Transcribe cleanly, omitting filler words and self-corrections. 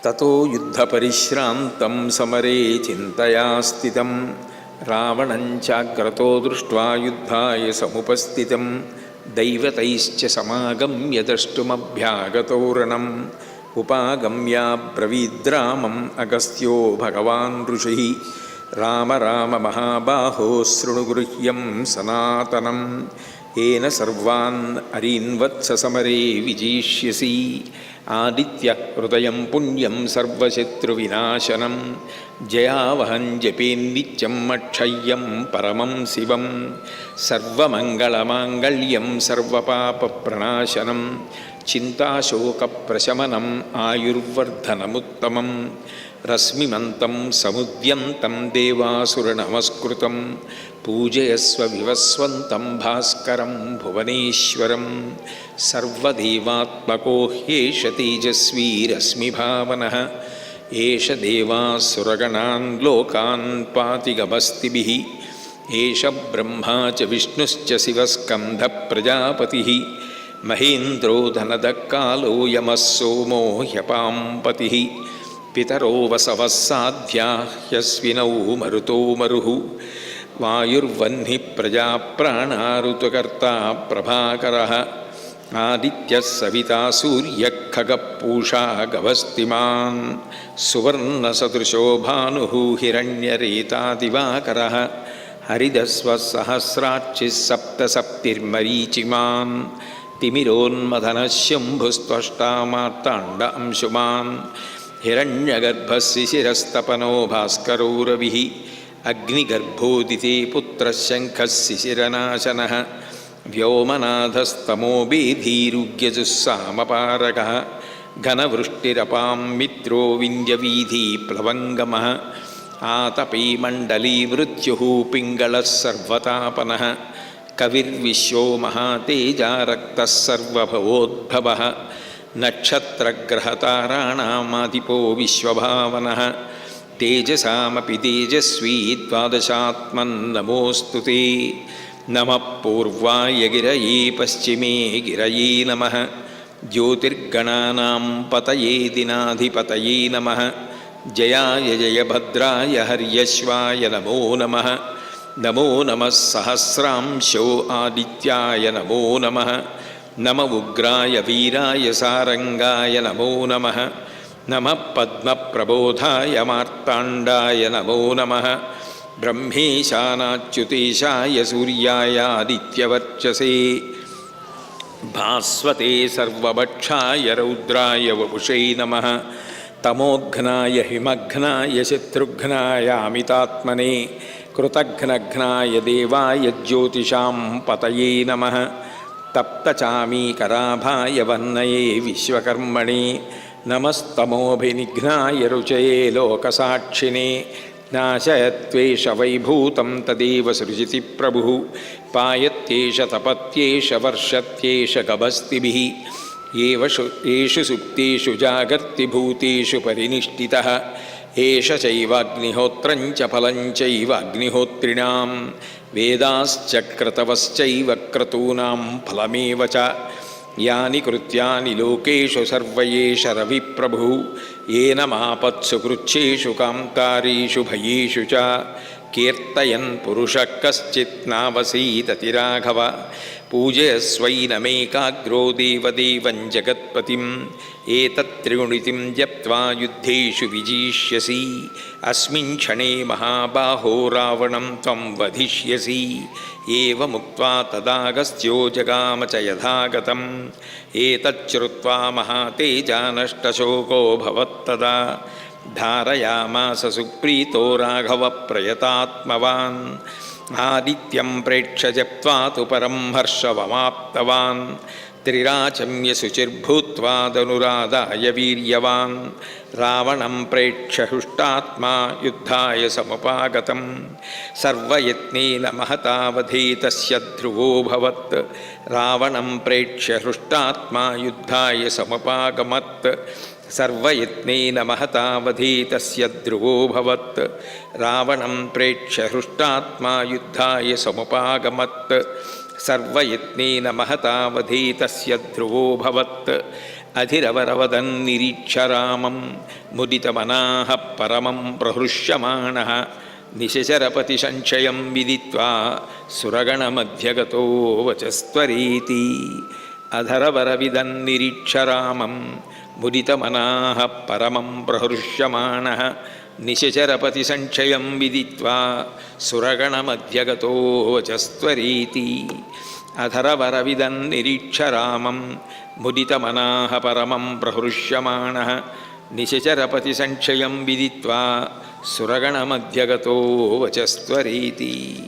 ततो युद्धपरिश्रान्तं समरे चिन्तया स्थितं रावणं चाग्रतो दृष्ट्वा युद्धाय समुपस्थितं दैवतैश्च समागम्य द्रष्टुमभ्यागतो रणम् उपागम्याब्रवीद्रामम् अगस्त्यो भगवान् ऋषिः राम राम महाबाहो शृणु गृह्यं सनातनं येन सर्वान् अरीन्वत्स समरे विजिष्यसि आदित्य हृदयं पुण्यं सर्वशत्रुविनाशनं जयावहं जपेन्नित्यं अक्षय्यं परमं शिवं सर्वमङ्गलमाङ्गल्यं सर्वपापप्रणाशनं चिन्ताशोकप्रशमनम् आयुर्वर्धनमुत्तमं रश्मिमन्तं समुद्यन्तं देवासुरनमस्कृतं पूजयस्व विवस्वन्तं भास्करं भुवनेश्वरं सर्वदेवात्मको ह्येष तेजस्वी रश्मिभावनः एष देवासुरगणान् लोकान् पाति गमस्तिभिः एष ब्रह्मा च विष्णुश्च शिवस्कन्धप्रजापतिः महेन्द्रो धनदकालो यमः सोमो ह्यपाम्पतिः पितरो वसवः साध्याः ह्यश्विनौ मरुतो मरुः वायुर्वह्निः प्रजाप्राणा ऋतुकर्ता प्रभाकरः आदित्यः सविता सूर्यः खगः पूषा गवस्तिमान् सुवर्णसदृशो भानुः हिरण्यरेतादिवाकरः हरिदस्वः सहस्रार्चिः सप्तसप्तिर्मरीचिमान् तिमिरोन्मथनः शम्भुस्त्वष्टा मार्ताण्ड अंशुमान् हिरण्यगर्भः शिशिरस्तपनो भास्करो रविः अग्निगर्भोदिते पुत्रः शङ्खः शिशिरनाशनः व्योमनाथस्तमो बेधीरुग्यजुस्सामपारकः घनवृष्टिरपां मित्रो विन्द्यवीधिप्लवङ्गमः आतपी मण्डली मृत्युः पिङ्गलः सर्वतापनः कविर्विश्वो महातेजा रक्तः सर्वभवोद्भवः नक्षत्रग्रहताराणामादिपो विश्वभावनः तेजसामपि तेजस्वी द्वादशात्मन्नमोऽस्तु ते नमः पूर्वाय गिरये पश्चिमे गिरये नमः ज्योतिर्गणानां पतये दिनाधिपतये नमः जयाय जयभद्राय हर्यश्वाय नमो नमः नमो नमः सहस्रांशो आदित्याय नमो नमः नम उग्राय वीराय सारंगाय नमो नमः नमः पद्मप्रबोधाय मार्ताण्डाय नमो नमः ब्रह्मेशानाच्युतेशाय सूर्याय आदित्यवर्चसे भास्वते सर्वभक्षाय रौद्राय वपुषे नमः तमोघ्नाय हिमघ्नाय शत्रुघ्नाय अमितात्मने कृतघ्नघ्नाय देवाय ज्योतिषां पतये नमः तप्तचामीकराभाय वर्णये विश्वकर्मणे नमस्तमोभिनिघ्नाय रुचये लोकसाक्षिणे नाशयत्वेष वैभूतं तदेव सृजति प्रभुः पायत्येष तपत्येष वर्षत्येष गभस्तिभिः येषु सुप्तेषु जागर्ति भूतेषु परिनिष्ठितः एष चैवाग्निहोत्रं च फलं चैवाग्निहोत्रिणां वेदाश्च क्रतवश्चैव क्रतूनां फलमेव च यानि कृत्यानि लोकेषु सर्व एष रविप्रभुः येन मापत्सु कृच्छेषु कान्तारेषु भयेषु च कीर्तयन् पुरुषः कश्चित् नावसीदति राघव पूजयस्वैनमेकाग्रो देवदेवं जगत्पतिम् एतत्त्रिगुणितिं जप्त्वा युद्धेषु विजिष्यसि अस्मिन् क्षणे महाबाहो रावणं त्वं वधिष्यसि एवमुक्त्वा तदागस्त्यो जगाम च यथागतम् एतच्छ्रुत्वा महातेजा नष्टशोको भवत्तदा धारयामास सुप्रीतो राघवप्रयतात्मवान् आदित्यं प्रेक्ष्य जप्त्वा तु परं हर्षवमाप्तवान् त्रिराचम्य शुचिर्भूत्वा धनुरादाय वीर्यवान् रावणं प्रेक्ष्य हृष्टात्मा युद्धाय समुपागतं सर्वयत्नेन महतावधीतस्य ध्रुवोऽभवत् रावणं प्रेक्ष्य हृष्टात्मा युद्धाय समुपागमत् सर्वयत्नेन महतावधीतस्य ध्रुवोऽभवत् रावणं प्रेक्ष्य हृष्टात्मा युद्धाय समुपागमत् सर्वयत्नेन महतावधीतस्य ध्रुवोऽभवत् అధిరవరవదన్నిరీక్షరామం ముదితమనాః పరమం ప్రహృష్యమాణः నిశచరపతి సంచయం విదిత్వా సురగణమధ్యగతో వచస్త్వరీతి. అధరవరవిదన్నిరీక్షరామం ముదితమనాః పరమం ప్రహృష్యమాణः నిశచరపతి సంచయం విదిత్వా సురగణమధ్యగతో వచస్త్వరీతి. అధరవరవిదన్నిరీక్షరామం ముదితమనాః పరమం ప్రహృష్యమాణः నిశచరపతి సంచయం విదిత్వా సురగణమధ్యగతో వచస్త్వరీతి.